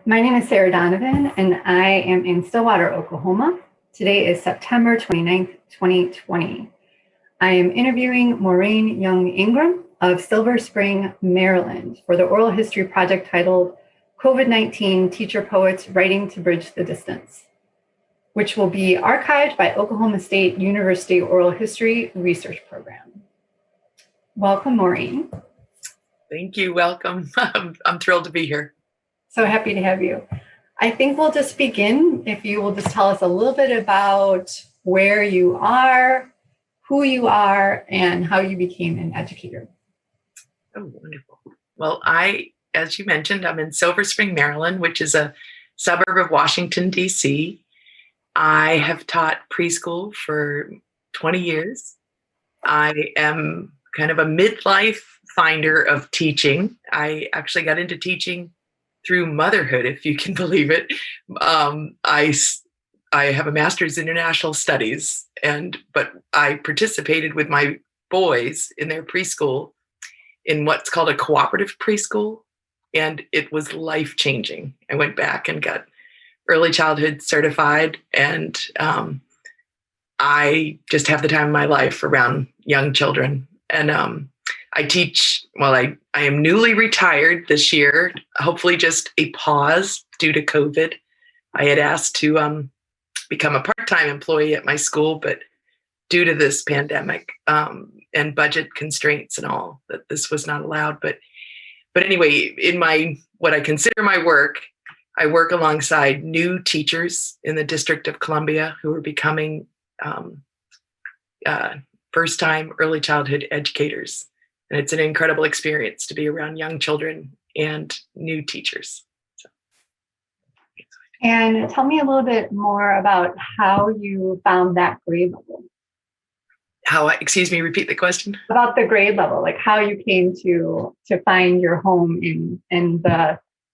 My name is Sarah Donovan, and I am in Stillwater, Oklahoma. Today is September 29th, 2020. I am interviewing Maureen Ingram of Silver Spring, Maryland, for the oral history project titled COVID-19 Teacher Poets Writing to Bridge the Distance, which will be archived by Oklahoma State University Oral History Research Program. Welcome, Maureen. Thank you. Welcome. I'm thrilled to be here. So happy to have you. I think we'll just begin if you will just tell us a little bit about where you are, who you are, and how you became an educator. Oh, wonderful. Well, as you mentioned, I'm in Silver Spring, Maryland, which is a suburb of Washington, D.C. I have taught preschool for 20 years. I am kind of a midlife finder of teaching. I actually got into teaching through motherhood, if you can believe it. I have a master's in international studies, but I participated with my boys in their preschool in what's called a cooperative preschool, and it was life-changing. I went back and got early childhood certified, and I just have the time of my life around young children. And I teach, I am newly retired this year, hopefully just a pause due to COVID. I had asked to become a part-time employee at my school, but due to this pandemic and budget constraints and all, that this was not allowed. But anyway, in what I consider my work, I work alongside new teachers in the District of Columbia who are becoming first-time early childhood educators. And it's an incredible experience to be around young children and new teachers. And tell me a little bit more about how you found that grade level. Excuse me, repeat the question. About the grade level, like how you came to find your home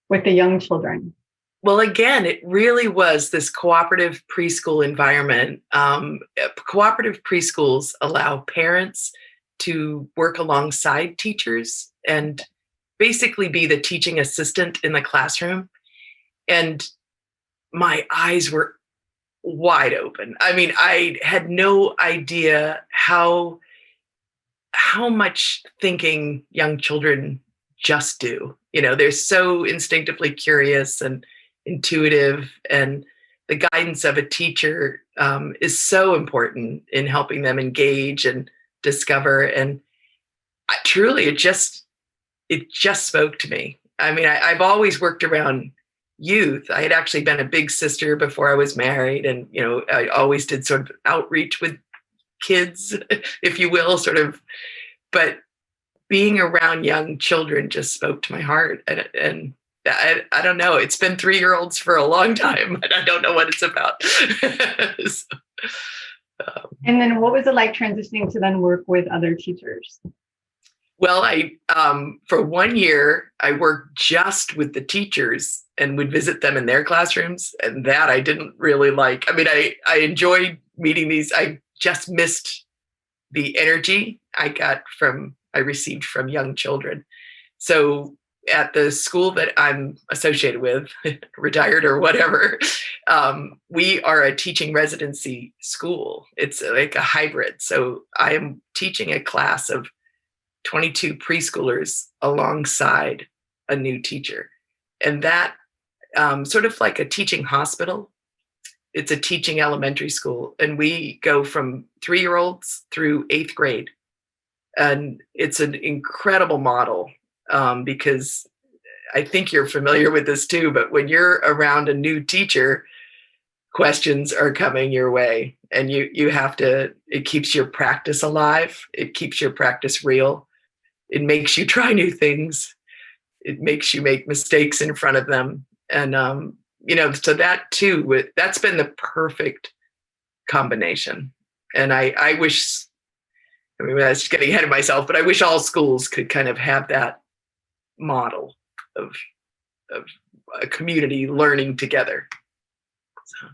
with the young children. Well, again, it really was this cooperative preschool environment. Cooperative preschools allow parents to work alongside teachers and basically be the teaching assistant in the classroom. And my eyes were wide open. I mean, I had no idea how much thinking young children just do. You know, they're so instinctively curious and intuitive, and the guidance of a teacher is so important in helping them engage and discover. And truly, it just spoke to me. I mean, I've always worked around youth. I had actually been a big sister before I was married, and I always did sort of outreach with kids, if you will, sort of. But being around young children just spoke to my heart, and I don't know. It's been 3-year-olds for a long time, and I don't know what it's about. And then what was it like transitioning to then work with other teachers? Well, for 1 year, I worked just with the teachers and would visit them in their classrooms. And that I didn't really like. I mean, I enjoyed meeting these. I just missed the energy I received from young children. So at the school that I'm associated with, retired or whatever, we are a teaching residency school. It's like a hybrid. So I am teaching a class of 22 preschoolers alongside a new teacher. And that sort of like a teaching hospital. It's a teaching elementary school. And we go from 3-year-olds through 8th grade. And it's an incredible model. Because I think you're familiar with this too, but when you're around a new teacher, questions are coming your way, and you have to, it keeps your practice alive. It keeps your practice real. It makes you try new things. It makes you make mistakes in front of them. And, so that too, that's been the perfect combination. And I wish, I was just getting ahead of myself, but I wish all schools could kind of have that model of a community learning together. So.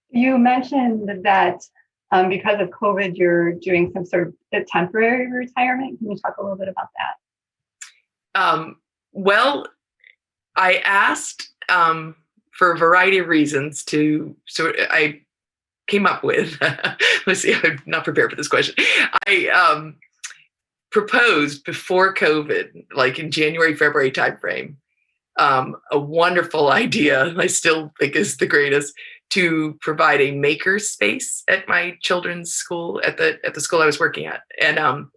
You mentioned that because of COVID, you're doing some sort of a temporary retirement. Can you talk a little bit about that? Well, I asked for a variety of reasons I came up with, let's see, I'm not prepared for this question. I proposed before COVID, like in January, February timeframe, a wonderful idea, I still think is the greatest, to provide a maker space at my children's school, at the school I was working at. And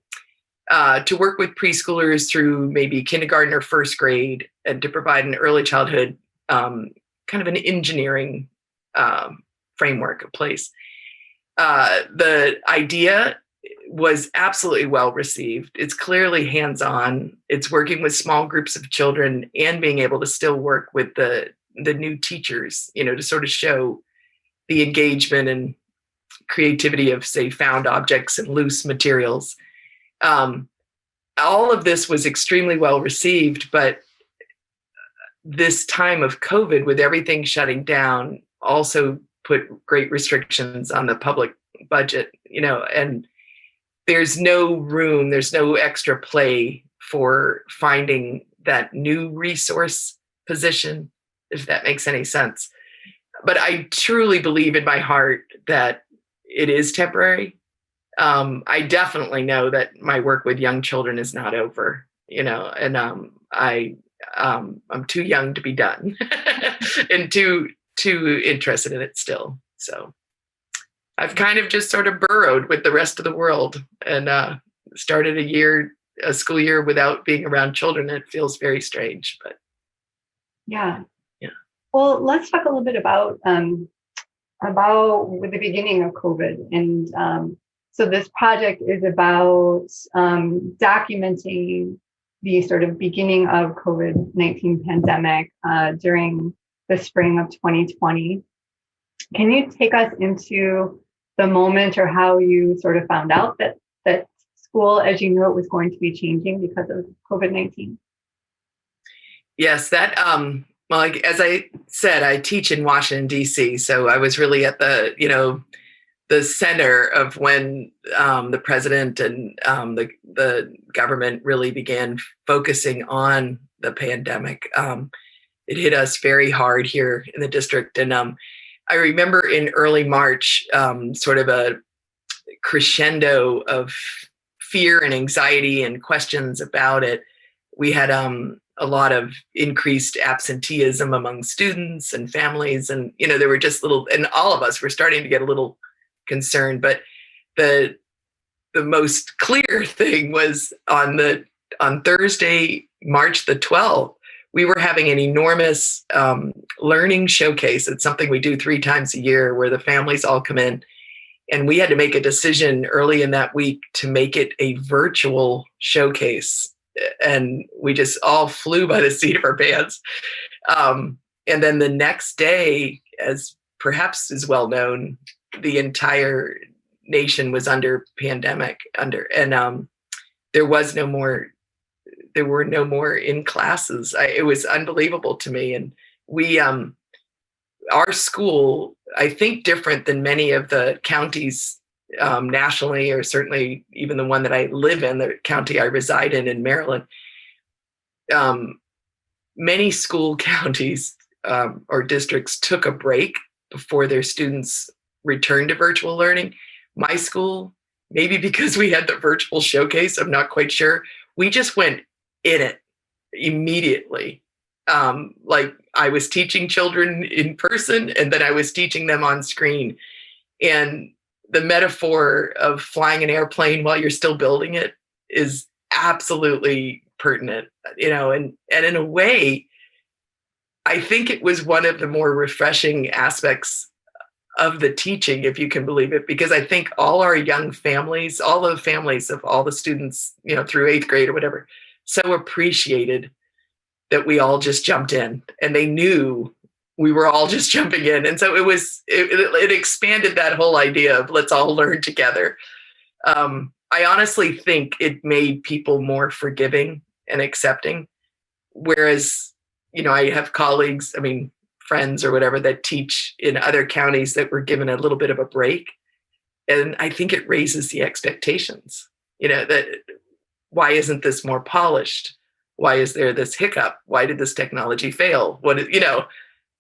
to work with preschoolers through maybe kindergarten or first grade, and to provide an early childhood kind of an engineering framework in place. The idea was absolutely well received. It's clearly hands-on. It's working with small groups of children and being able to still work with the new teachers, to sort of show the engagement and creativity of, say, found objects and loose materials. All of this was extremely well received, but this time of COVID, with everything shutting down, also put great restrictions on the public budget, and there's no room, there's no extra play for finding that new resource position, if that makes any sense. But I truly believe in my heart that it is temporary. I definitely know that my work with young children is not over, and I'm too young to be done and too interested in it still. So I've kind of just sort of burrowed with the rest of the world and started a school year without being around children. It feels very strange, but yeah. Yeah. Well, let's talk a little bit about with the beginning of COVID. And so this project is about documenting the sort of beginning of COVID-19 pandemic during the spring of 2020. Can you take us into the moment or how you sort of found out that school, as you know, it was going to be changing because of COVID-19? Yes, that, well, as I said, I teach in Washington, D.C., so I was really at the center of when the president and the government really began focusing on the pandemic. It hit us very hard here in the district. And I remember in early March, sort of a crescendo of fear and anxiety and questions about it. We had a lot of increased absenteeism among students and families. And, there were just and all of us were starting to get a little concerned. But the most clear thing was on Thursday, March the 12th, we were having an enormous learning showcase. It's something we do 3 times a year where the families all come in. And we had to make a decision early in that week to make it a virtual showcase. And we just all flew by the seat of our pants. And then the next day, as perhaps is well known, the entire nation was under pandemic, and there were no more in classes. It was unbelievable to me. And we, our school, I think different than many of the counties nationally, or certainly even the one that I live in, the county I reside in Maryland, many school counties or districts took a break before their students returned to virtual learning. My school, maybe because we had the virtual showcase, I'm not quite sure, we just went in it immediately. Like I was teaching children in person, and then I was teaching them on screen. And the metaphor of flying an airplane while you're still building it is absolutely pertinent, and in a way, I think it was one of the more refreshing aspects of the teaching, if you can believe it, because I think all our young families, all the families of all the students, through 8th grade or whatever, so appreciated that we all just jumped in, and they knew we were all just jumping in. And so it expanded that whole idea of let's all learn together. I honestly think it made people more forgiving and accepting. Whereas, I have colleagues, friends or whatever, that teach in other counties that were given a little bit of a break. And I think it raises the expectations, that why isn't this more polished? why is there this hiccup? Why did this technology fail?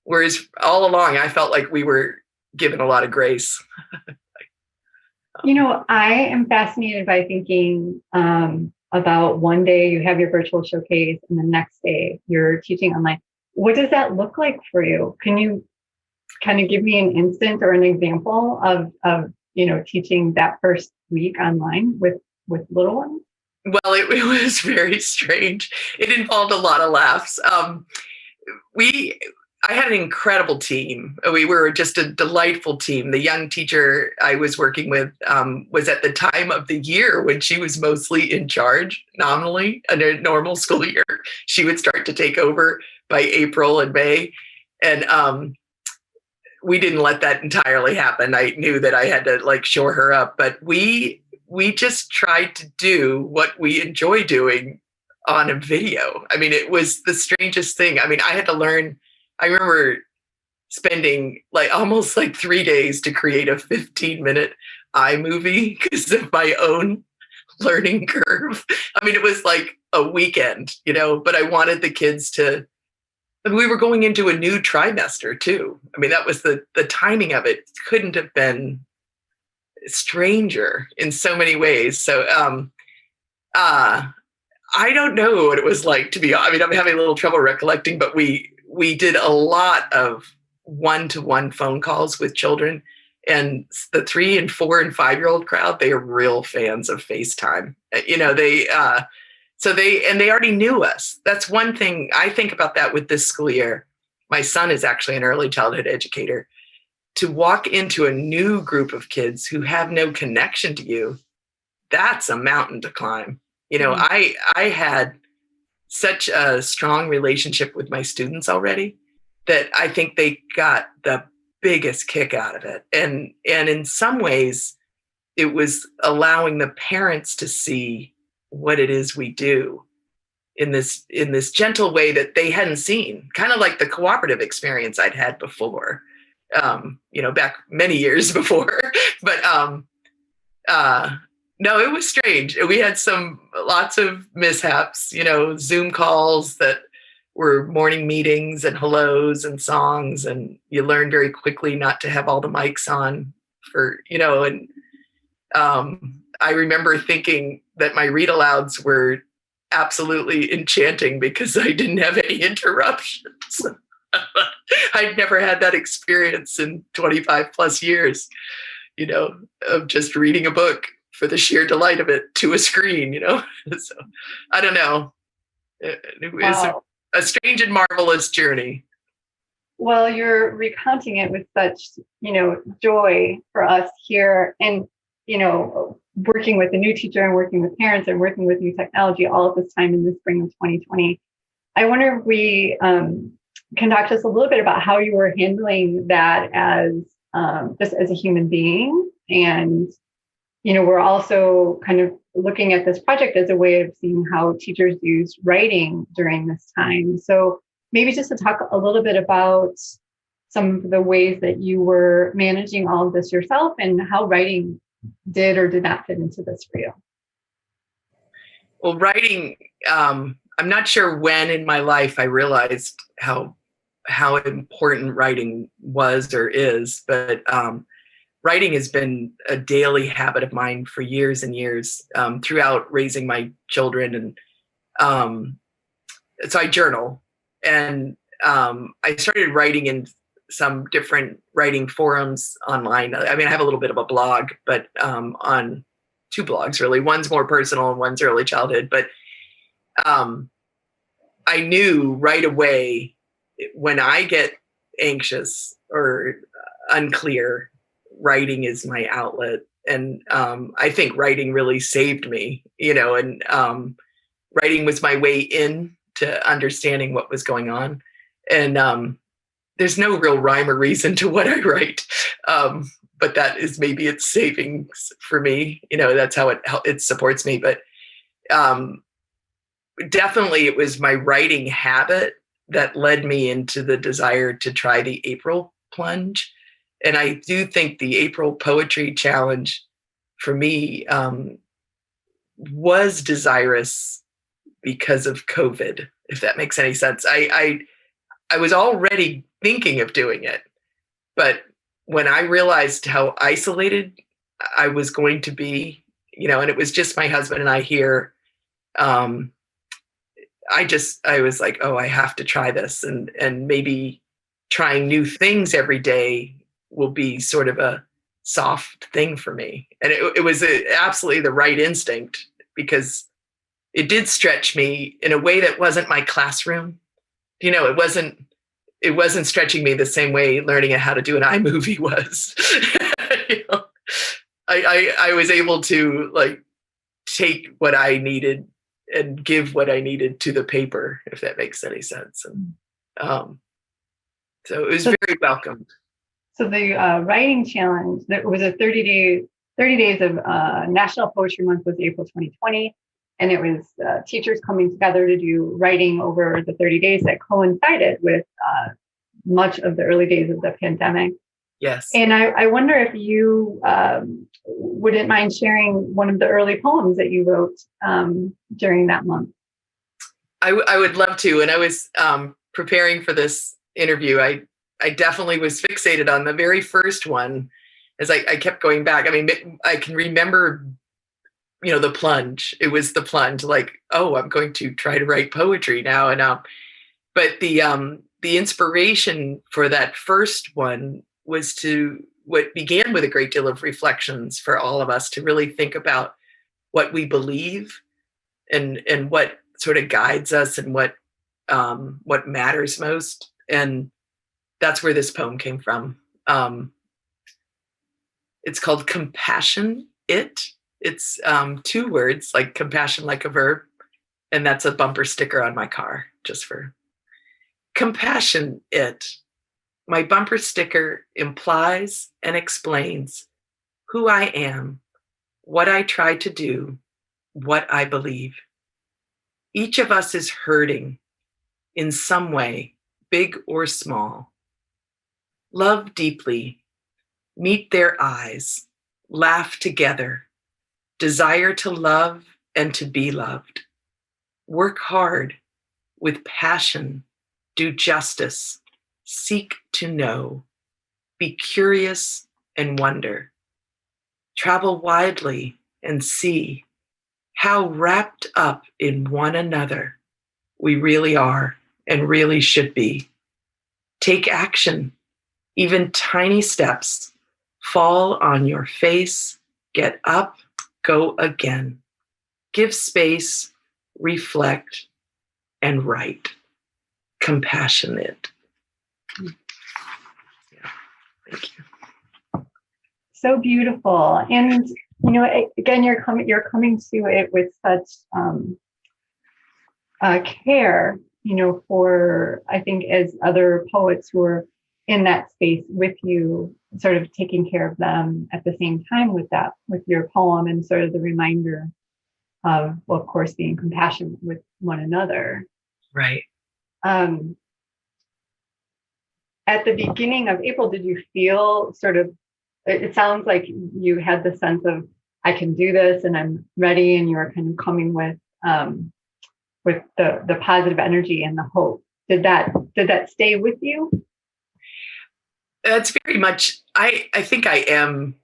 Whereas all along, I felt like we were given a lot of grace. I am fascinated by thinking about one day you have your virtual showcase and the next day you're teaching online. What does that look like for you? Can you kind of give me an instant or an example of teaching that first week online with little ones? Well, it was very strange. It involved a lot of laughs. I had an incredible team. We were just a delightful team. The young teacher I was working with was at the time of the year when she was mostly in charge, nominally, in a normal school year. She would start to take over by April and May. And we didn't let that entirely happen. I knew that I had to shore her up, but we just tried to do what we enjoy doing on a video. I mean, it was the strangest thing. I mean, I had to learn. I remember spending almost 3 days to create a 15-minute iMovie because of my own learning curve. I mean, it was like a weekend, but I wanted the kids to, we were going into a new trimester too. I mean, that was the timing of it couldn't have been stranger in so many ways. So, I don't know what it was like to be, I mean, I'm having a little trouble recollecting, but we did a lot of one-to-one phone calls with children, and the 3 and 4 and 5-year-old crowd, they are real fans of FaceTime. They already knew us. That's one thing I think about that with this school year. My son is actually an early childhood educator. To walk into a new group of kids who have no connection to you, that's a mountain to climb. I had such a strong relationship with my students already that I think they got the biggest kick out of it. And in some ways, it was allowing the parents to see what it is we do in this gentle way that they hadn't seen, kind of like the cooperative experience I'd had before, back many years before. But no, it was strange. We had lots of mishaps, Zoom calls that were morning meetings and hellos and songs. And you learn very quickly not to have all the mics on I remember thinking that my read alouds were absolutely enchanting because I didn't have any interruptions. I'd never had that experience in 25 plus years, of just reading a book for the sheer delight of it to a screen, So I don't know. It was a strange and marvelous journey. Well, you're recounting it with such, joy for us here, and, working with a new teacher and working with parents and working with new technology all at this time in the spring of 2020. I wonder if we can talk just a little bit about how you were handling that as just as a human being. And we're also kind of looking at this project as a way of seeing how teachers use writing during this time. So maybe just to talk a little bit about some of the ways that you were managing all of this yourself and how writing did or did not fit into this for you. Well, writing, I'm not sure when in my life I realized how important writing was or is, but writing has been a daily habit of mine for years and years throughout raising my children. And so I journal, and I started writing in some different writing forums online. I mean, I have a little bit of a blog, but on 2 blogs, really. One's more personal and one's early childhood. But I knew right away when I get anxious or unclear, writing is my outlet. And I think writing really saved me, and writing was my way in to understanding what was going on. And there's no real rhyme or reason to what I write. But that is maybe its savings for me. That's how it supports me. But definitely it was my writing habit that led me into the desire to try the April plunge. And I do think the April Poetry Challenge for me was desirous because of COVID, if that makes any sense. I was already thinking of doing it, but when I realized how isolated I was going to be, and it was just my husband and I here, I was like, oh, I have to try this, and maybe trying new things every day will be sort of a soft thing for me. And it was absolutely the right instinct, because it did stretch me in a way that wasn't my classroom. It wasn't stretching me the same way learning how to do an iMovie was. I was able to like take what I needed and give what I needed to the paper, if that makes any sense. And so it was very welcomed. So the writing challenge, that was a 30 days of National Poetry Month, was April 2020. And it was teachers coming together to do writing over the 30 days that coincided with much of the early days of the pandemic. Yes. And I wonder if you wouldn't mind sharing one of the early poems that you wrote during that month. I would love to. And I was preparing for this interview. I definitely was fixated on the very first one as I kept going back. I mean, I can remember, the plunge. It was the plunge, like, oh, I'm going to try to write poetry now. And but the inspiration for that first one was what began with a great deal of reflections for all of us to really think about what we believe and what sort of guides us and what matters most. And that's where this poem came from. It's called Compassion It. It's 2 words, like compassion, like a verb. And that's a bumper sticker on my car, just for compassion it. My bumper sticker implies and explains who I am, what I try to do, what I believe. Each of us is hurting in some way, big or small. Love deeply, meet their eyes, laugh together, desire to love and to be loved. Work hard with passion, do justice, seek to know, be curious and wonder. Travel widely and see how wrapped up in one another we really are and really should be. Take action, even tiny steps. Fall on your face, get up, go again. Give space, reflect, and write. Compassionate. Yeah, thank you. So beautiful. And again, you're coming to it with such care, for, I think, as other poets who are in that space with you, sort of taking care of them at the same time with your poem, and sort of the reminder of, well, of course, being compassionate with one another. Right. At the beginning of April, did you feel sort of, it sounds like you had the sense of, I can do this and I'm ready, and you were kind of coming with the positive energy and the hope. Did that stay with you? That's very much, I think I am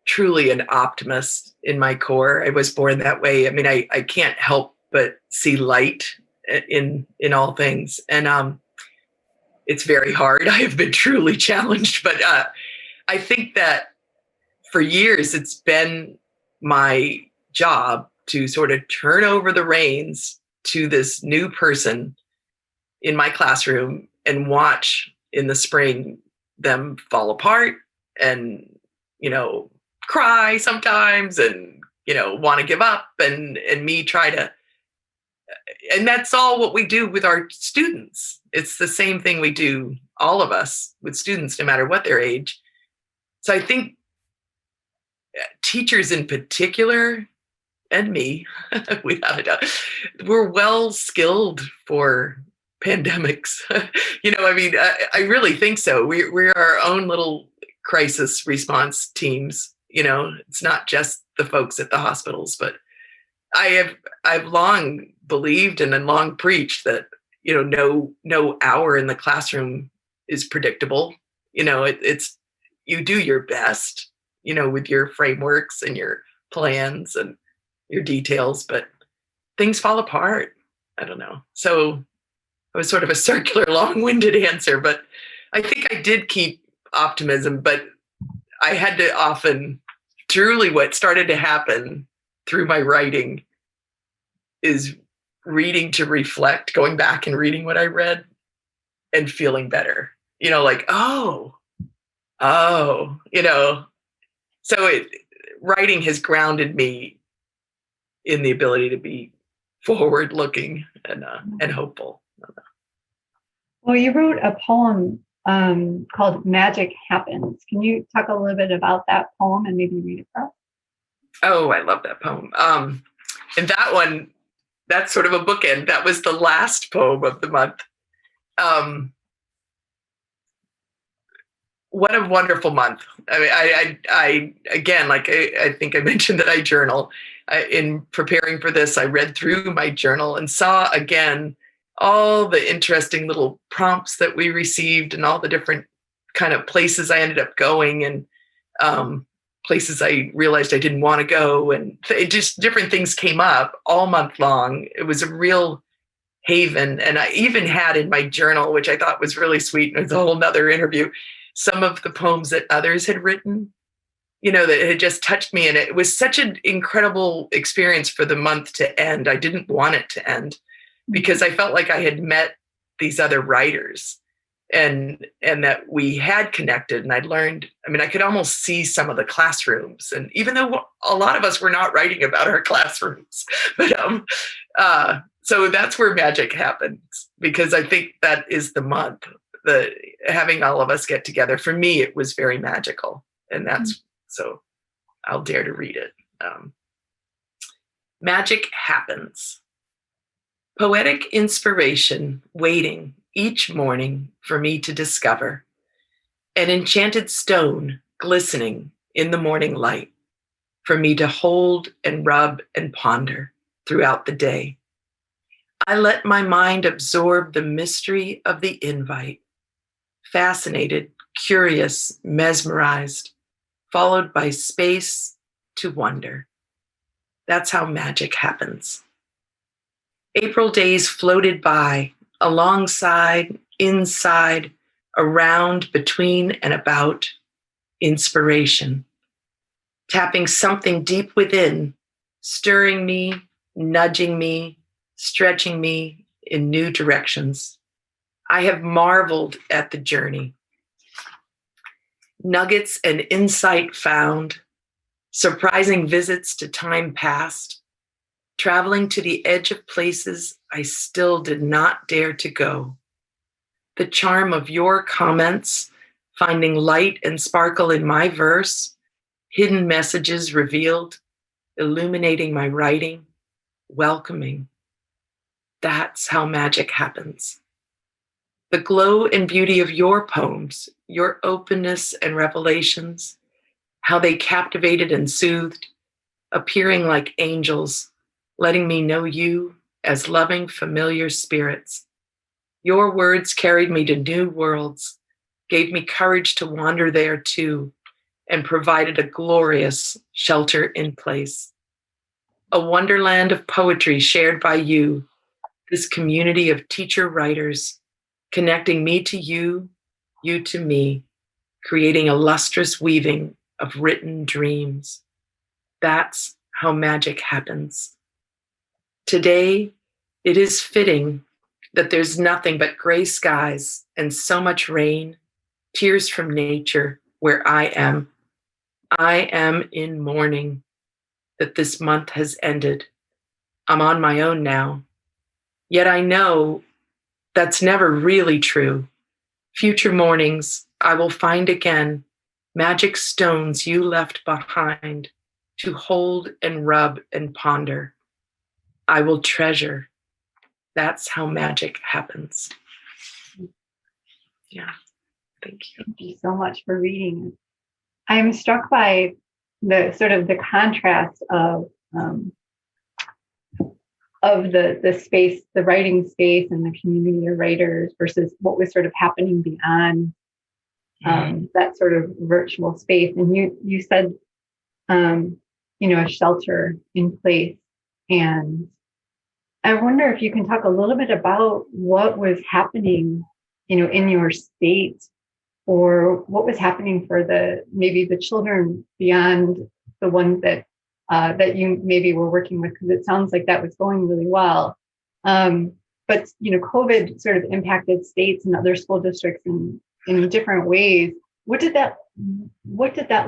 truly an optimist in my core. I was born that way. I mean, I can't help but see light in all things. And it's very hard. I have been truly challenged, but I think that for years it's been my job to sort of turn over the reins to this new person in my classroom and watch in the spring them fall apart and, cry sometimes and, want to give up and me try to, and that's all what we do with our students. It's the same thing we do, all of us, with students, no matter what their age. So I think teachers in particular, and me, without a doubt, we're well skilled for pandemics. I really think so. We're our own little crisis response teams. It's not just the folks at the hospitals, but I've long believed and then long preached that, no hour in the classroom is predictable. It's you do your best, with your frameworks and your plans and your details, but things fall apart. I don't know. So it was sort of a circular, long-winded answer, but I think I did keep optimism, but I had to often, truly what started to happen through my writing is reading to reflect, going back and reading what I read and feeling better, like, oh, so writing has grounded me in the ability to be forward looking and hopeful. Well, you wrote a poem called Magic Happens. Can you talk a little bit about that poem and maybe read it for us? Oh, I love that poem. And that one, that's sort of a bookend. That was the last poem of the month. What a wonderful month. I mean, I again, like I think I mentioned that I journal. In preparing for this, I read through my journal and saw again all the interesting little prompts that we received and all the different kind of places I ended up going and places I realized I didn't want to go. And just different things came up all month long. It was a real haven. And I even had in my journal, which I thought was really sweet, and it was a whole nother interview, some of the poems that others had written, that had just touched me. And it was such an incredible experience for the month to end. I didn't want it to end because I felt like I had met these other writers and that we had connected. And I'd learned, I could almost see some of the classrooms. And even though a lot of us were not writing about our classrooms, but so that's where magic happens, because I think that is the month. Having all of us get together, for me, it was very magical. And that's, so I'll dare to read it. Magic happens. Poetic inspiration waiting each morning for me to discover. An enchanted stone glistening in the morning light for me to hold and rub and ponder throughout the day. I let my mind absorb the mystery of the invite. Fascinated, curious, mesmerized, followed by space to wonder. That's how magic happens. April days floated by, alongside, inside, around, between, and about inspiration. Tapping something deep within, stirring me, nudging me, stretching me in new directions. I have marveled at the journey. Nuggets and insight found, surprising visits to time past, traveling to the edge of places I still did not dare to go. The charm of your comments, finding light and sparkle in my verse, hidden messages revealed, illuminating my writing, welcoming. That's how magic happens. The glow and beauty of your poems, your openness and revelations, how they captivated and soothed, appearing like angels, letting me know you as loving, familiar spirits. Your words carried me to new worlds, gave me courage to wander there too, and provided a glorious shelter in place. A wonderland of poetry shared by you, this community of teacher writers, connecting me to you, you to me, creating a lustrous weaving of written dreams. That's how magic happens. Today, it is fitting that there's nothing but gray skies and so much rain, tears from nature where I am. I am in mourning that this month has ended. I'm on my own now. Yet I know that's never really true. Future mornings, I will find again magic stones you left behind to hold and rub and ponder. I will treasure. That's how magic happens. Yeah, thank you. Thank you so much for reading. I'm struck by the sort of the contrast of of the space, the writing space and the community of writers versus what was sort of happening beyond that sort of virtual space. And you said, a shelter in place. And I wonder if you can talk a little bit about what was happening, in your state, or what was happening for maybe the children beyond the ones that you maybe were working with, because it sounds like that was going really well. But COVID sort of impacted states and other school districts in different ways. What did that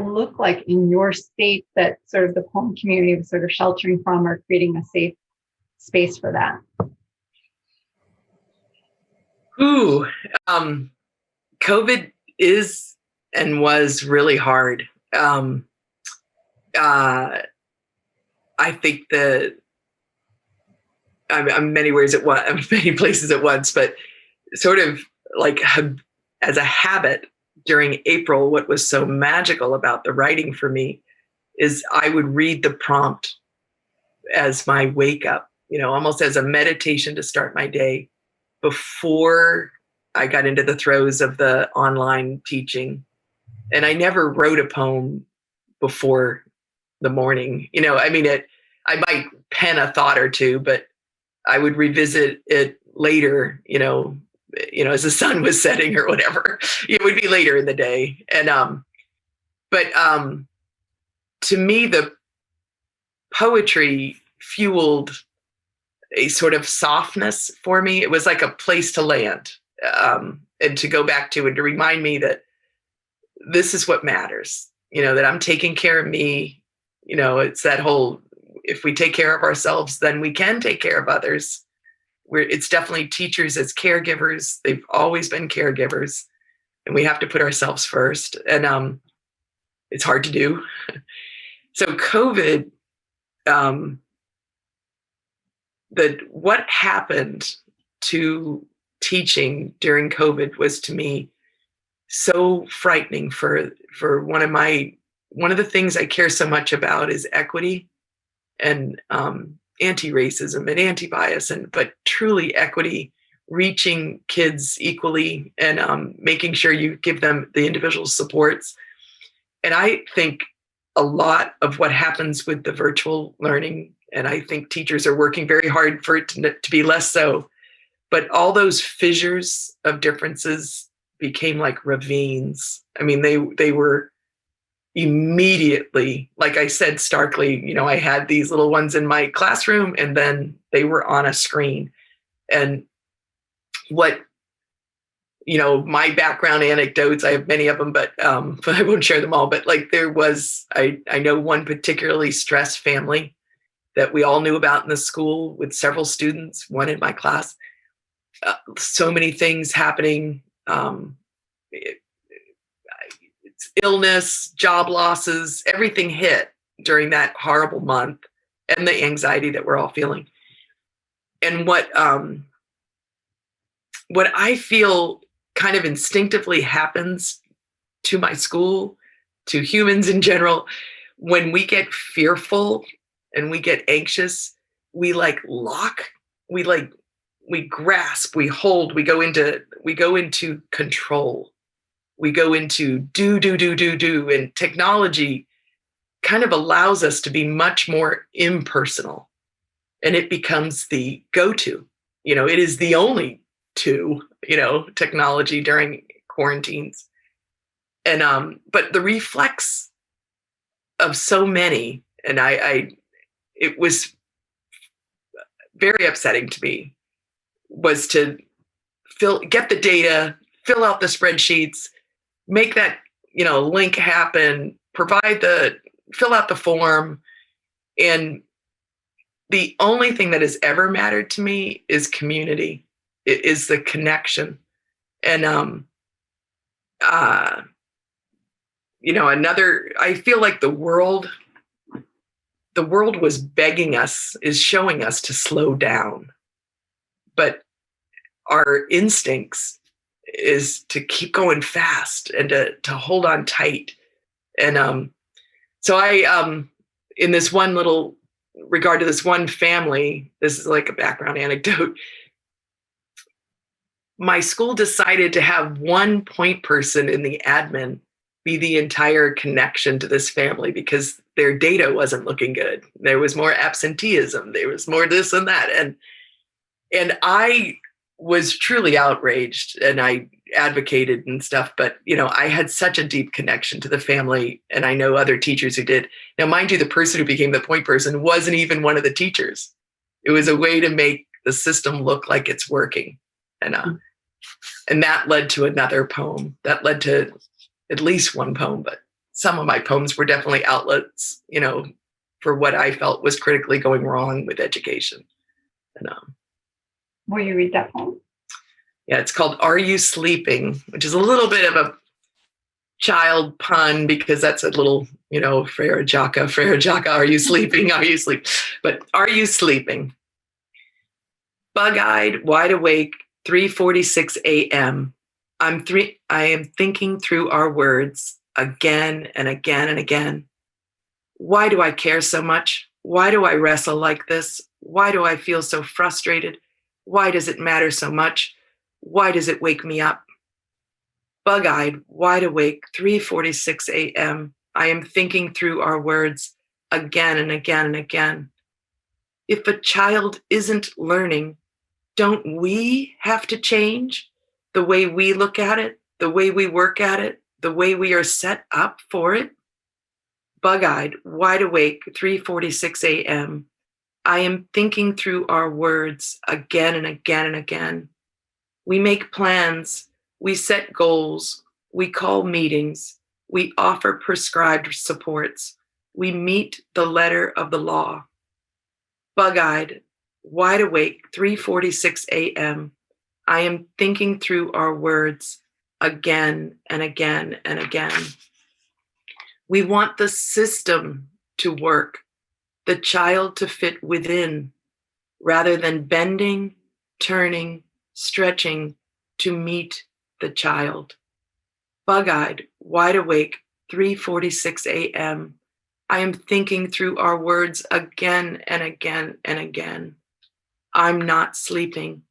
look like in your state that sort of the home community was sort of sheltering from or creating a safe space for that? COVID is and was really hard. I think I'm many places at once, but sort of like as a habit during April, what was so magical about the writing for me is I would read the prompt as my wake up, almost as a meditation to start my day before I got into the throes of the online teaching. And I never wrote a poem before the morning. I might pen a thought or two, but I would revisit it later, as the sun was setting or whatever. It would be later in the day. And but to me, the poetry fueled a sort of softness for me. It was like a place to land, and to go back to, and to remind me that this is what matters, that I'm taking care of me. It's that whole, if we take care of ourselves, then we can take care of others. It's definitely teachers as caregivers. They've always been caregivers, and we have to put ourselves first. And it's hard to do. So COVID, what happened to teaching during COVID was, to me, so frightening for one of the things I care so much about is equity and anti-racism and anti-bias, but truly equity, reaching kids equally and making sure you give them the individual supports. And I think a lot of what happens with the virtual learning, and I think teachers are working very hard for it to be less so, but all those fissures of differences became like ravines. I mean, they were immediately, like I said starkly, I had these little ones in my classroom and then they were on a screen. And what, my background anecdotes, I have many of them, but I won't share them all. But like there was, I know one particularly stressed family that we all knew about in the school with several students, one in my class. So many things happening. It's illness, job losses, everything hit during that horrible month, and the anxiety that we're all feeling. And what I feel kind of instinctively happens to my school, to humans in general, when we get fearful and we get anxious, we like lock, we grasp, we hold, we go into control. We go into do, and technology kind of allows us to be much more impersonal, and it becomes the go-to. It is the only technology during quarantines. And but the reflex of so many, and it was very upsetting to me, was to get the data, fill out the spreadsheets, make that, link happen, fill out the form. And the only thing that has ever mattered to me is community. It is the connection. And, I feel like the world was is showing us to slow down, but our instincts is to keep going fast and to hold on tight. And so I, in this one little regard to this one family, this is like a background anecdote. My school decided to have one point person in the admin be the entire connection to this family because their data wasn't looking good. There was more absenteeism. There was more this and that. And I was truly outraged, and I advocated and stuff, but I had such a deep connection to the family, and I know other teachers who did. Now, mind you, the person who became the point person wasn't even one of the teachers. It was a way to make the system look like it's working. And that led to another poem. That led to at least one poem, but some of my poems were definitely outlets, for what I felt was critically going wrong with education. And Will you read that poem? yeah, it's called "Are You Sleeping?" which is a little bit of a child pun because that's a little, Frere Jacka, are you sleeping? Are you sleeping? But are you sleeping? Bug-eyed, wide awake, 3:46 a.m. I am thinking through our words again and again and again. Why do I care so much? Why do I wrestle like this? Why do I feel so frustrated? Why does it matter so much? Why does it wake me up? Bug-eyed, wide awake, 3:46 a.m. I am thinking through our words again and again and again. If a child isn't learning, don't we have to change the way we look at it, the way we work at it, the way we are set up for it? Bug-eyed, wide awake, 3:46 a.m. I am thinking through our words again and again and again. We make plans, we set goals, we call meetings, we offer prescribed supports, we meet the letter of the law. Bug-eyed, wide awake, 3:46 a.m. I am thinking through our words again and again and again. We want the system to work, the child to fit within, rather than bending, turning, stretching to meet the child. Bug-eyed, wide awake, 3:46 a.m. I am thinking through our words again and again and again. I'm not sleeping.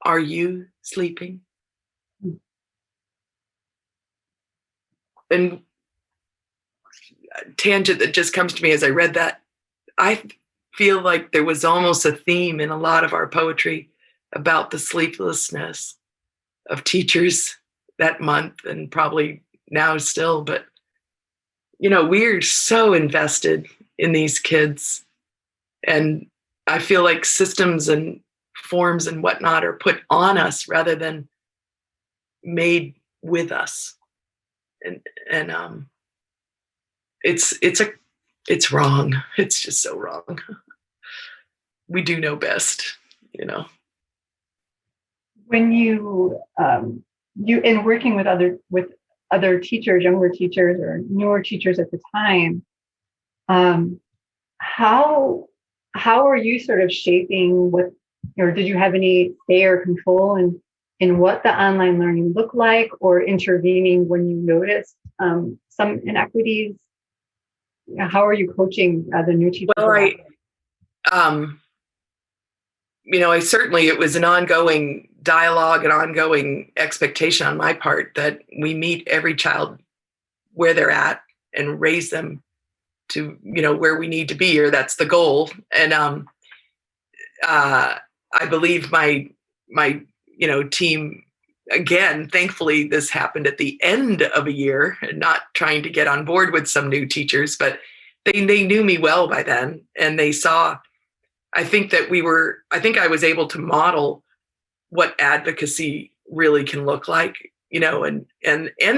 Are you sleeping? And a tangent that just comes to me as I read that, I feel like there was almost a theme in a lot of our poetry about the sleeplessness of teachers that month and probably now still. But, we're so invested in these kids. And I feel like systems and forms and whatnot are put on us rather than made with us. And it's wrong. It's just so wrong. We do know best, When you in working with other teachers, younger teachers or newer teachers at the time, how are you sort of shaping what, or did you have any say or control in what the online learning looked like, or intervening when you noticed some inequities? How are you coaching the new teachers? Well, I certainly, it was an ongoing dialogue, an ongoing expectation on my part that we meet every child where they're at and raise them to, where we need to be, or that's the goal. And I believe my team, again, thankfully, this happened at the end of a year, and not trying to get on board with some new teachers, but they knew me well by then, and they saw, I think I was able to model what advocacy really can look like, and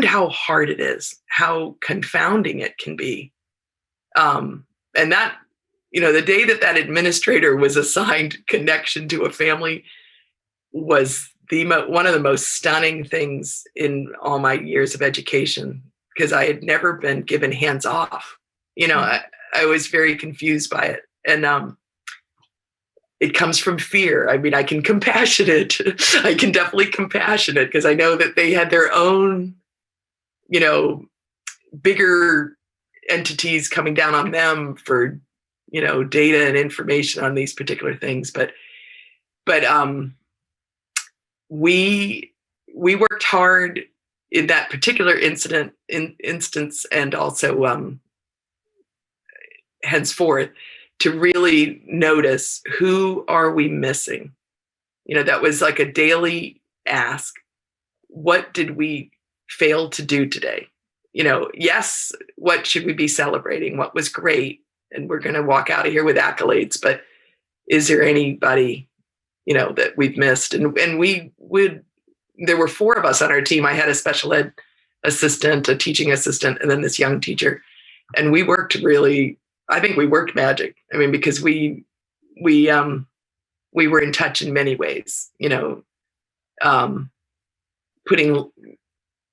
how hard it is, how confounding it can be. And that, the day that administrator was assigned connection to a family was one of the most stunning things in all my years of education, because I had never been given hands off. I was very confused by it. And it comes from fear. I mean, I can compassionate. I can definitely compassionate because I know that they had their own, bigger entities coming down on them for data and information on these particular things. But we worked hard in that particular instance, and also henceforth, to really notice, who are we missing? That was like a daily ask. What did we fail to do today? Yes, what should we be celebrating? What was great? And we're going to walk out of here with accolades, but is there anybody, that we've missed? And there were 4 of us on our team. I had a special ed assistant, a teaching assistant, and then this young teacher. And we worked I think we worked magic. I mean, because we were in touch in many ways, putting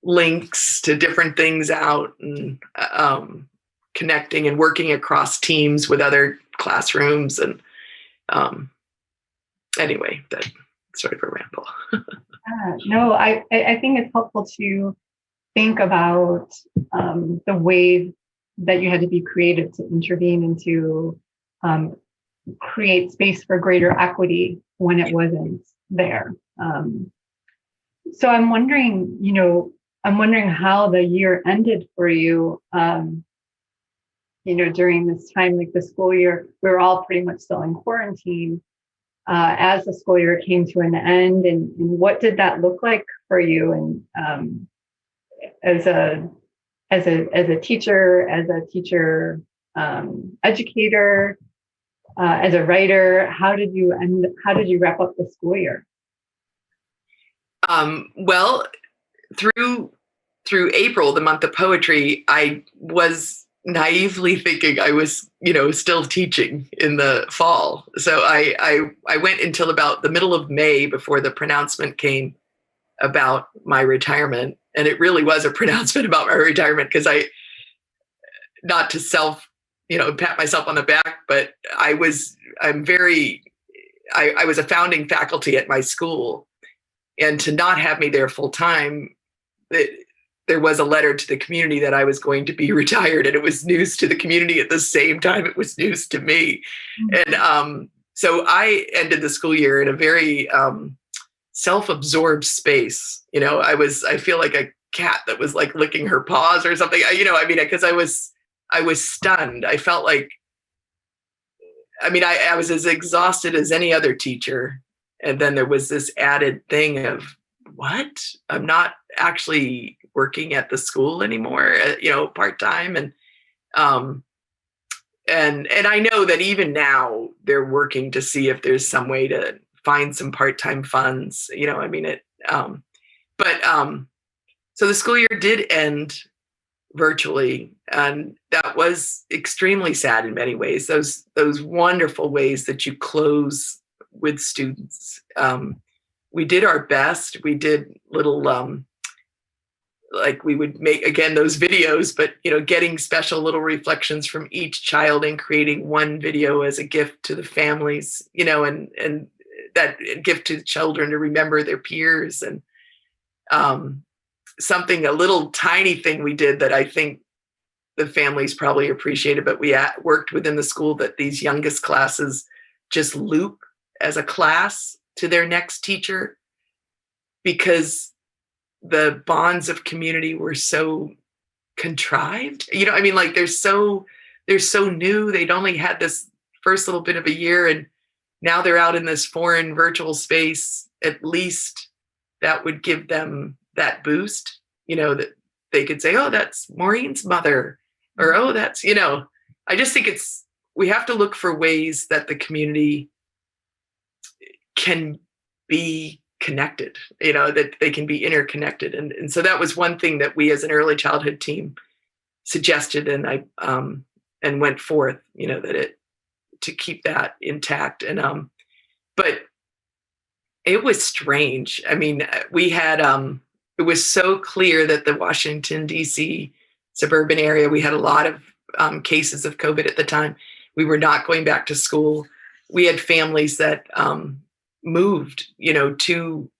links to different things out, and connecting and working across teams with other classrooms. And anyway, that's sort of a ramble. No, I think it's helpful to think about the ways that you had to be creative to intervene and to create space for greater equity when it wasn't there. So I'm wondering, how the year ended for you. During this time, like the school year, we were all pretty much still in quarantine. As the school year came to an end, and what did that look like for you? And as a teacher, educator, as a writer, how did you wrap up the school year? Well, through April, the month of poetry, I was naively thinking I was, still teaching in the fall. So I went until about the middle of May before the pronouncement came about my retirement. And it really was a pronouncement about my retirement, because not to pat myself on the back, but I was a founding faculty at my school, and to not have me there full time, there was a letter to the community that I was going to be retired, and it was news to the community at the same time it was news to me. Mm-hmm. And so I ended the school year in a very self-absorbed space. I feel like a cat that was like licking her paws or something, because I was stunned. I felt like, I was as exhausted as any other teacher. And then there was this added thing of, what? I'm not actually working at the school anymore, part-time. And I know that even now they're working to see if there's some way to find some part-time funds, so the school year did end virtually, and that was extremely sad in many ways. Those wonderful ways that you close with students. We did our best. We did little, we would make, again, those videos, but, getting special little reflections from each child and creating one video as a gift to the families, and that gift to the children to remember their peers. And a little tiny thing we did that I think the families probably appreciated, but we worked within the school that these youngest classes just loop as a class to their next teacher, because the bonds of community were so contrived. They're so new. They'd only had this first little bit of a year, and now they're out in this foreign virtual space. At least that would give them that boost, that they could say, oh, that's Maureen's mother, or, oh, that's, I just think we have to look for ways that the community can be connected, that they can be interconnected. And so that was one thing that we as an early childhood team suggested, and I and went forth, to keep that intact. And but it was strange. We had it was so clear that the Washington, D.C. suburban area, we had a lot of cases of COVID at the time. We were not going back to school. We had families that moved, to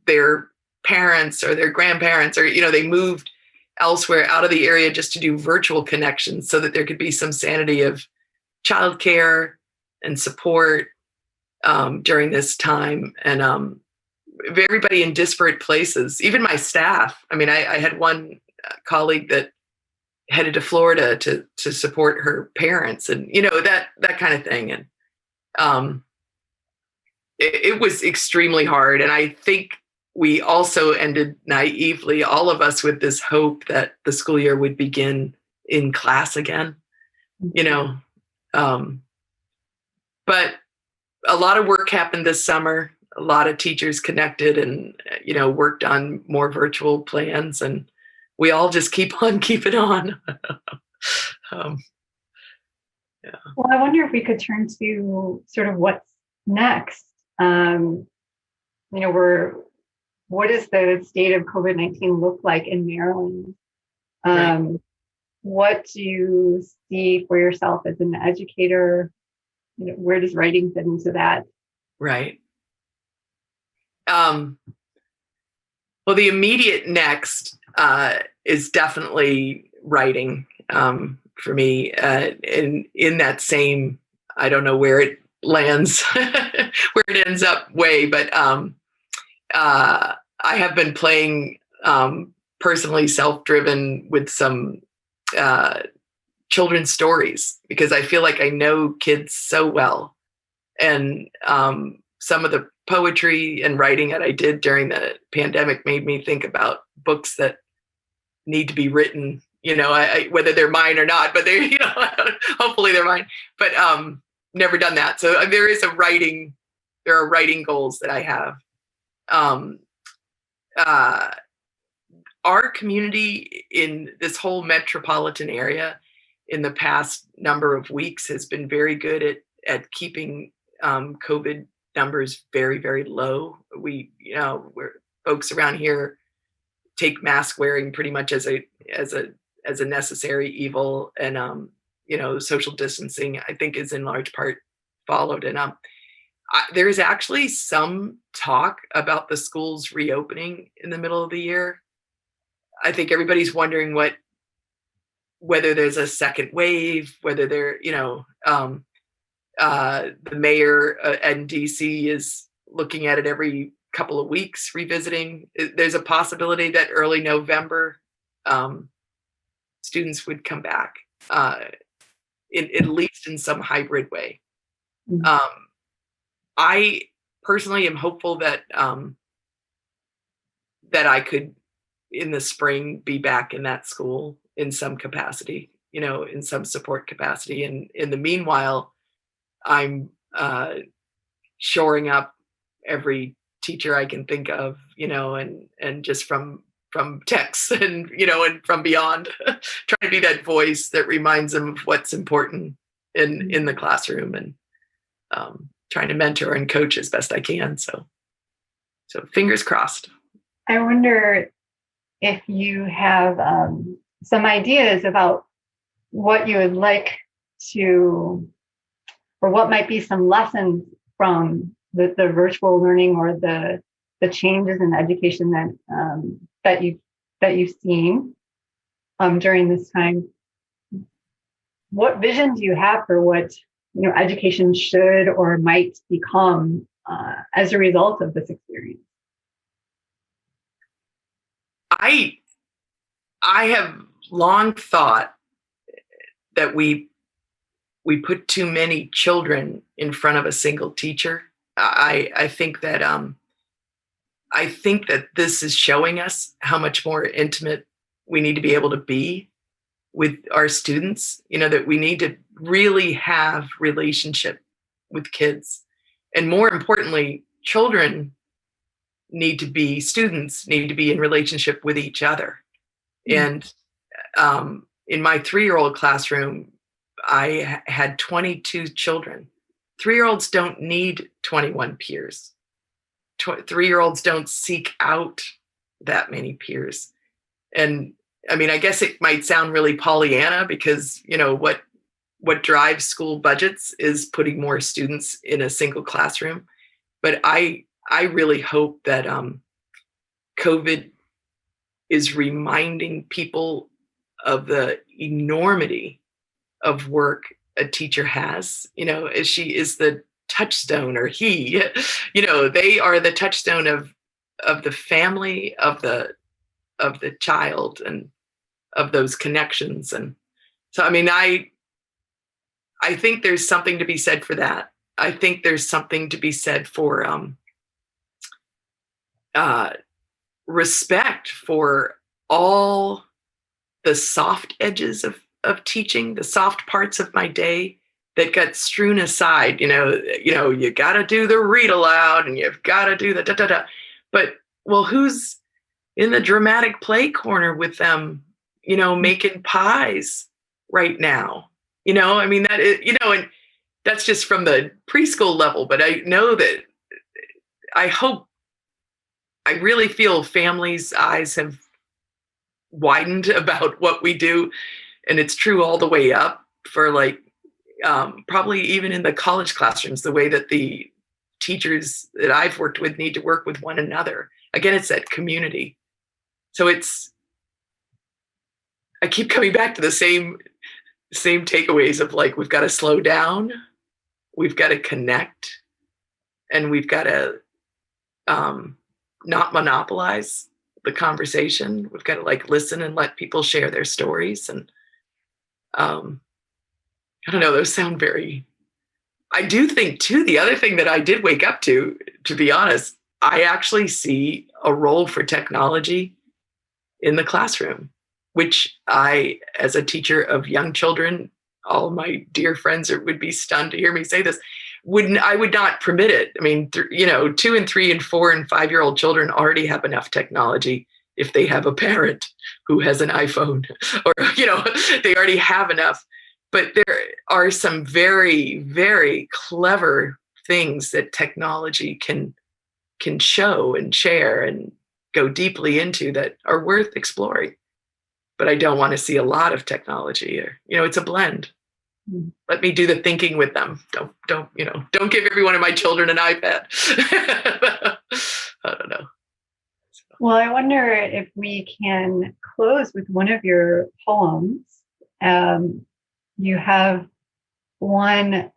their parents or their grandparents, or, they moved elsewhere out of the area just to do virtual connections so that there could be some sanity of childcare and support during this time, and everybody in disparate places, even my staff. I mean, I had one colleague that headed to Florida to support her parents, and that kind of thing. And it was extremely hard. And I think we also ended naively, all of us, with this hope that the school year would begin in class again, but a lot of work happened this summer. A lot of teachers connected and, worked on more virtual plans, and we all just keep on keeping on. Yeah. Well, I wonder if we could turn to sort of what's next. What does the state of COVID-19 look like in Maryland? Right. What do you see for yourself as an educator? Where does writing fit into that? Right. Well, the immediate next is definitely writing for me. In that same, I don't know where it lands, where it ends up way, but I have been playing personally self-driven with some children's stories, because I feel like I know kids so well. And some of the poetry and writing that I did during the pandemic made me think about books that need to be written, whether they're mine or not, but they're, hopefully they're mine, but never done that. So there are writing goals that I have. Our community in this whole metropolitan area in the past number of weeks has been very good at keeping COVID numbers very, very low. We're folks around here take mask wearing pretty much as a necessary evil, and social distancing, I think, is in large part followed. And there is actually some talk about the schools reopening in the middle of the year. I think everybody's wondering whether there's a second wave, whether the mayor in DC is looking at it every couple of weeks, revisiting. There's a possibility that early November students would come back, at least in some hybrid way. Mm-hmm. I personally am hopeful that I could, in the spring, be back in that school in some capacity, in some support capacity. And in the meanwhile, I'm shoring up every teacher I can think of, and just from texts and, and from beyond, trying to be that voice that reminds them of what's important in the classroom, and trying to mentor and coach as best I can. So fingers crossed. I wonder if you have some ideas about what you would like to, or what might be some lessons from the virtual learning, or the changes in education that you've seen during this time. What vision do you have for what education should or might become as a result of this experience? I have long thought that we put too many children in front of a single teacher. I think that this is showing us how much more intimate we need to be able to be with our students. That we need to really have relationship with kids, and more importantly, students need to be in relationship with each other. Mm-hmm. And in my 3-year-old classroom, I had 22 children. 3-year-olds don't need 21 peers. 3-year-olds don't seek out that many peers. And I mean, I guess it might sound really Pollyanna, because what drives school budgets is putting more students in a single classroom. But I really hope that COVID is reminding people of the enormity of work a teacher has, as she is the touchstone, or he, they are the touchstone of the family, of the child, and of those connections. And so, I mean, I think there's something to be said for that. I think there's something to be said for respect for all the soft edges of teaching, the soft parts of my day that got strewn aside. You got to do the read aloud, and you've got to do the da da da. But well, who's in the dramatic play corner with them? Making pies right now. I mean, that is, and that's just from the preschool level. But I know that I really feel families' eyes have widened about what we do. And it's true all the way up for probably even in the college classrooms, the way that the teachers that I've worked with need to work with one another. Again, it's that community. So I keep coming back to the same takeaways of we've got to slow down, we've got to connect, and we've got to not monopolize the conversation. We've got to listen and let people share their stories. And I don't know, those sound very, I do think too, the other thing that I did wake up to be honest, I actually see a role for technology in the classroom, which I, as a teacher of young children, all my dear friends would be stunned to hear me say this, I would not permit it. I mean, 2 and 3 and 4 and 5-year-old children already have enough technology if they have a parent who has an iPhone, or, they already have enough. But there are some very, very clever things that technology can show and share and go deeply into that are worth exploring. But I don't want to see a lot of technology. It's a blend. Let me do the thinking with them. Don't give every one of my children an iPad. I don't know. Well, I wonder if we can close with one of your poems. You have one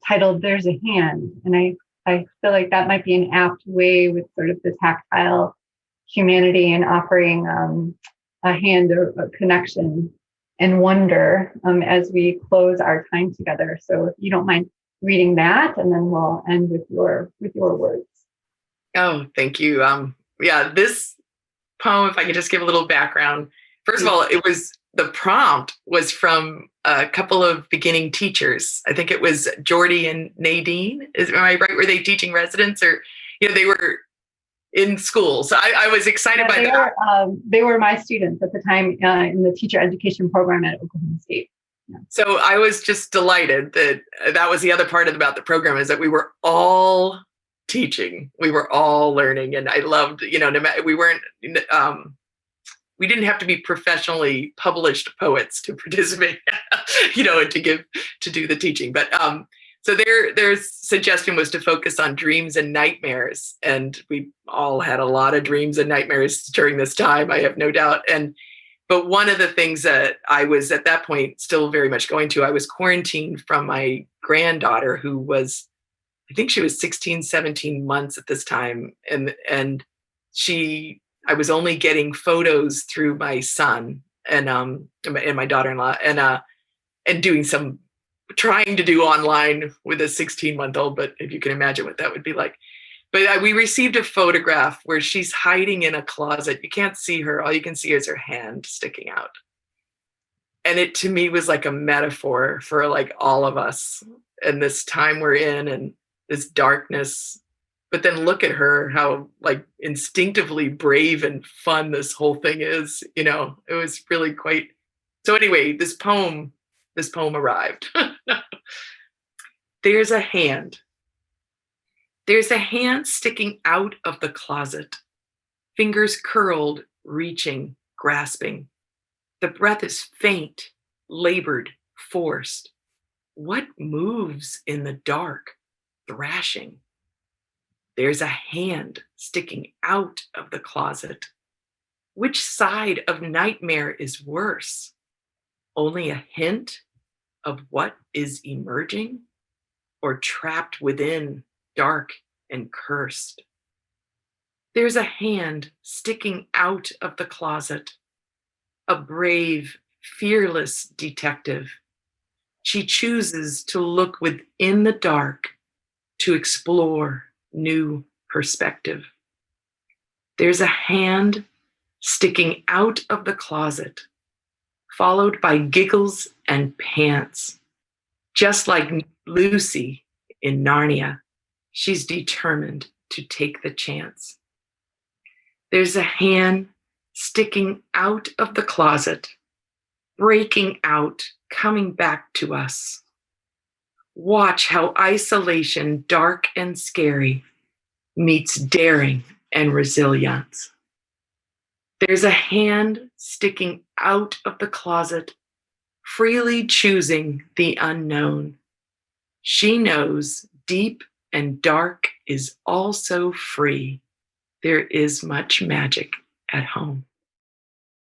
titled "There's a Hand," and I feel like that might be an apt way with sort of the tactile humanity and offering a hand or a connection and wonder as we close our time together. So if you don't mind reading that, and then we'll end with your words. Oh, thank you. This poem, if I could just give a little background. First of all, the prompt was from a couple of beginning teachers. I think it was Jordy and Nadine. Am I right? Were they teaching residents, or they were in school? So I was excited by that. They were my students at the time in the teacher education program at Oklahoma State. Yeah. So I was just delighted that was the other part about the program, is that we were all teaching, we were all learning, and I loved, we weren't, we didn't have to be professionally published poets to participate, and to do the teaching. But so their suggestion was to focus on dreams and nightmares. And we all had a lot of dreams and nightmares during this time, I have no doubt. But one of the things that I was at that point still very much going to, I was quarantined from my granddaughter, who was, I think she was 16, 17 months at this time. And I was only getting photos through my son and my daughter-in-law, and doing trying to do online with a 16-month-old, but if you can imagine what that would be like. But we received a photograph where she's hiding in a closet. You can't see her. All you can see is her hand sticking out. And it, to me, was like a metaphor for all of us and this time we're in and this darkness. But then look at her, how instinctively brave and fun this whole thing is. It was really quite. So anyway, this poem arrived. There's a hand. There's a hand sticking out of the closet, fingers curled, reaching, grasping. The breath is faint, labored, forced. What moves in the dark, thrashing? There's a hand sticking out of the closet. Which side of nightmare is worse? Only a hint of what is emerging or trapped within, dark and cursed. There's a hand sticking out of the closet, a brave, fearless detective. She chooses to look within the dark to explore new perspective. There's a hand sticking out of the closet, followed by giggles and pants. Just like Lucy in Narnia, she's determined to take the chance. There's a hand sticking out of the closet, breaking out, coming back to us. Watch how isolation, dark and scary, meets daring and resilience. There's a hand sticking out of the closet, freely choosing the unknown. She knows deep and dark is also free. There is much magic at home.